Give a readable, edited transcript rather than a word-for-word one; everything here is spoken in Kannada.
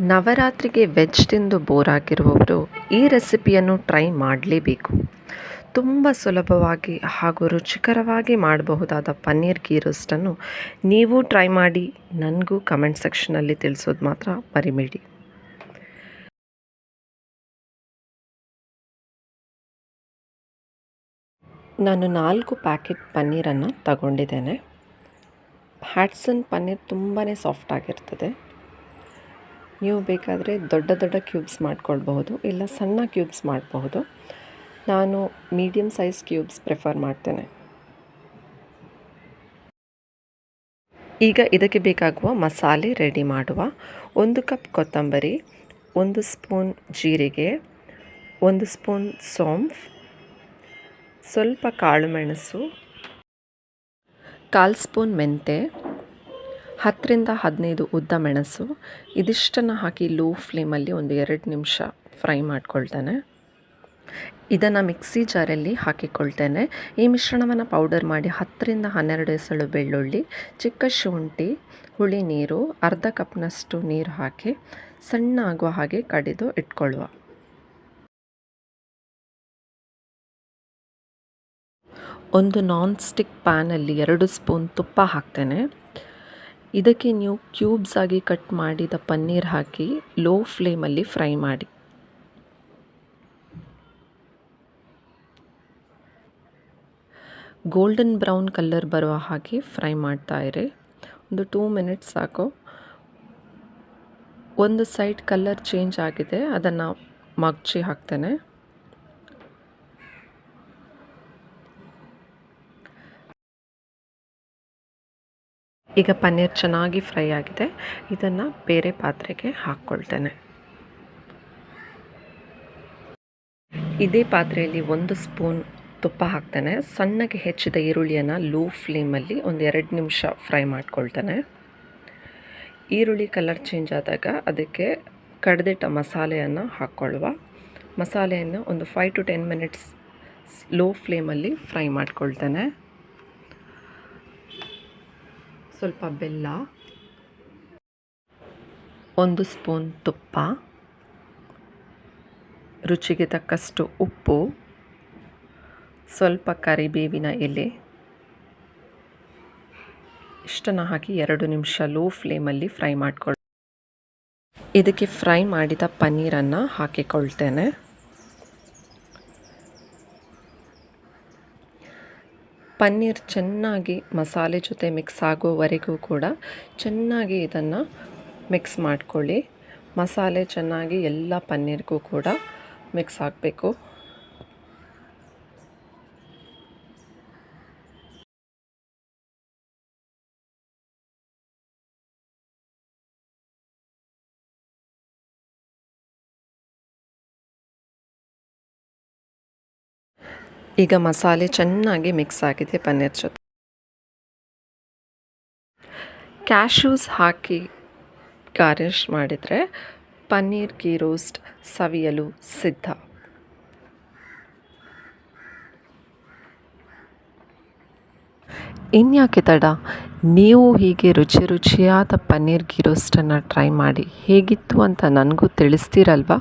ನವರಾತ್ರಿಗೆ ವೆಜ್ ತಿಂದು ಬೋರ್ ಆಗಿರುವವರು ಈ ರೆಸಿಪಿಯನ್ನು ಟ್ರೈ ಮಾಡಲೇಬೇಕು. ತುಂಬ ಸುಲಭವಾಗಿ ಹಾಗೂ ರುಚಿಕರವಾಗಿ ಮಾಡಬಹುದಾದ ಪನ್ನೀರ್ ಗೀ ರೋಸ್ಟನ್ನು ನೀವು ಟ್ರೈ ಮಾಡಿ ನನಗೂ ಕಮೆಂಟ್ ಸೆಕ್ಷನಲ್ಲಿ ತಿಳಿಸೋದು ಮಾತ್ರ ಮರಿಬೇಡಿ. ನಾನು 4 ಪ್ಯಾಕೆಟ್ ಪನ್ನೀರನ್ನು ತಗೊಂಡಿದ್ದೇನೆ. ಹ್ಯಾಟ್ಸನ್ ಪನ್ನೀರ್ ತುಂಬಾ ಸಾಫ್ಟ್ ಆಗಿರ್ತದೆ. ನೀವು ಬೇಕಾದರೆ ದೊಡ್ಡ ದೊಡ್ಡ ಕ್ಯೂಬ್ಸ್ ಮಾಡ್ಕೊಳ್ಬಹುದು, ಇಲ್ಲ ಸಣ್ಣ ಕ್ಯೂಬ್ಸ್ ಮಾಡಬಹುದು. ನಾನು ಮೀಡಿಯಮ್ ಸೈಜ್ ಕ್ಯೂಬ್ಸ್ ಪ್ರಿಫರ್ ಮಾಡ್ತೇನೆ. ಈಗ ಇದಕ್ಕೆ ಬೇಕಾಗುವ ಮಸಾಲೆ ರೆಡಿ ಮಾಡುವ. 1 ಕಪ್ ಕೊತ್ತಂಬರಿ, 1 ಸ್ಪೂನ್ ಜೀರಿಗೆ, 1 ಸ್ಪೂನ್ ಸೋಂಫ್, ಸ್ವಲ್ಪ ಕಾಳುಮೆಣಸು, 1/4 ಸ್ಪೂನ್ ಮೆಂತೆ, 10ರಿಂದ 15 ಉದ್ದ ಮೆಣಸು. ಇದಿಷ್ಟನ್ನು ಹಾಕಿ ಲೋ ಫ್ಲೇಮಲ್ಲಿ ಒಂದು 2 ನಿಮಿಷ ಫ್ರೈ ಮಾಡ್ಕೊಳ್ತೇನೆ. ಇದನ್ನು ಮಿಕ್ಸಿ ಜಾರಲ್ಲಿ ಹಾಕಿಕೊಳ್ತೇನೆ. ಈ ಮಿಶ್ರಣವನ್ನು ಪೌಡರ್ ಮಾಡಿ 10ರಿಂದ 12 ಎಸಳು ಬೆಳ್ಳುಳ್ಳಿ, ಚಿಕ್ಕ ಶುಂಠಿ, ಹುಳಿ ನೀರು, ಅರ್ಧ ಕಪ್ನಷ್ಟು ನೀರು ಹಾಕಿ ಸಣ್ಣ ಆಗುವ ಹಾಗೆ ಕಡಿದು ಇಟ್ಕೊಳ್ಳುವ. ಒಂದು ನಾನ್ ಸ್ಟಿಕ್ ಪ್ಯಾನಲ್ಲಿ 2 ಸ್ಪೂನ್ ತುಪ್ಪ ಹಾಕ್ತೇನೆ. ಇದಕ್ಕೆ ನೀವು ಕ್ಯೂಬ್ಸ್ ಆಗಿ ಕಟ್ ಮಾಡಿದ ಪನ್ನೀರ್ ಹಾಕಿ ಲೋ ಫ್ಲೇಮಲ್ಲಿ ಫ್ರೈ ಮಾಡಿ. ಗೋಲ್ಡನ್ ಬ್ರೌನ್ ಕಲರ್ ಬರುವ ಹಾಗೆ ಫ್ರೈ ಮಾಡ್ತಾ ಇರಿ. ಒಂದು 2 ಮಿನಿಟ್ಸ್ ಸಾಕು. ಒಂದು ಸೈಡ್ ಕಲರ್ ಚೇಂಜ್ ಆಗಿದೆ, ಅದನ್ನು ಮಗ್ಚಿ ಹಾಕ್ತೇನೆ. ಈಗ ಪನ್ನೀರ್ ಚೆನ್ನಾಗಿ ಫ್ರೈ ಆಗಿದೆ. ಇದನ್ನು ಬೇರೆ ಪಾತ್ರೆಗೆ ಹಾಕ್ಕೊಳ್ತೇನೆ. ಇದೇ ಪಾತ್ರೆಯಲ್ಲಿ 1 ಸ್ಪೂನ್ ತುಪ್ಪ ಹಾಕ್ತೇನೆ. ಸಣ್ಣಗೆ ಹೆಚ್ಚಿದ ಈರುಳ್ಳಿಯನ್ನು ಲೋ ಫ್ಲೇಮಲ್ಲಿ ಒಂದು 2 ನಿಮಿಷ ಫ್ರೈ ಮಾಡ್ಕೊಳ್ತೇನೆ. ಈರುಳ್ಳಿ ಕಲರ್ ಚೇಂಜ್ ಆದಾಗ ಅದಕ್ಕೆ ಕಡ್ದಿಟ್ಟ ಮಸಾಲೆಯನ್ನು ಹಾಕ್ಕೊಳ್ಳುವ. ಮಸಾಲೆಯನ್ನು ಒಂದು 5 to 10 ಮಿನಿಟ್ಸ್ ಲೋ ಫ್ಲೇಮಲ್ಲಿ ಫ್ರೈ ಮಾಡ್ಕೊಳ್ತೇನೆ. ಸ್ವಲ್ಪ ಬೆಲ್ಲ, 1 ಸ್ಪೂನ್ ತುಪ್ಪ, ರುಚಿಗೆ ತಕ್ಕಷ್ಟು ಉಪ್ಪು, ಸ್ವಲ್ಪ ಕರಿಬೇವಿನ ಎಲೆ, ಇಷ್ಟನ್ನು ಹಾಕಿ 2 ನಿಮಿಷ ಲೋ ಫ್ಲೇಮಲ್ಲಿ ಫ್ರೈ ಮಾಡ್ಕೊಳ್ಳಿ. ಇದಕ್ಕೆ ಫ್ರೈ ಮಾಡಿದ ಪನ್ನೀರನ್ನು ಹಾಕಿಕೊಳ್ತೇನೆ. ಪನ್ನೀರ್ ಚೆನ್ನಾಗಿ ಮಸಾಲೆ ಜೊತೆ ಮಿಕ್ಸ್ ಆಗೋವರೆಗೂ ಕೂಡ ಚೆನ್ನಾಗಿ ಇದನ್ನು ಮಿಕ್ಸ್ ಮಾಡ್ಕೊಳ್ಳಿ. ಮಸಾಲೆ ಚೆನ್ನಾಗಿ ಎಲ್ಲ ಪನ್ನೀರ್ಗೂ ಕೂಡ ಮಿಕ್ಸ್ ಆಗಬೇಕು. ಈಗ ಮಸಾಲೆ ಚೆನ್ನಾಗಿ ಮಿಕ್ಸ್ ಆಗಿದೆ ಪನ್ನೀರ್ ಜೊತೆ. ಕ್ಯಾಶ್ಯೂಸ್ ಹಾಕಿ ಗಾರ್ನಿಷ್ ಮಾಡಿದರೆ ಪನ್ನೀರ್ ಗೀ ರೋಸ್ಟ್ ಸವಿಯಲು ಸಿದ್ಧ. ಇನ್ಯಾಕೆ ತಡ, ನೀವು ಹೀಗೆ ರುಚಿಯಾದ ಪನ್ನೀರ್ ಗೀ ರೋಸ್ಟನ್ನು ಟ್ರೈ ಮಾಡಿ ಹೇಗಿತ್ತು ಅಂತ ನನಗೂ ತಿಳಿಸ್ತೀರಲ್ವಾ?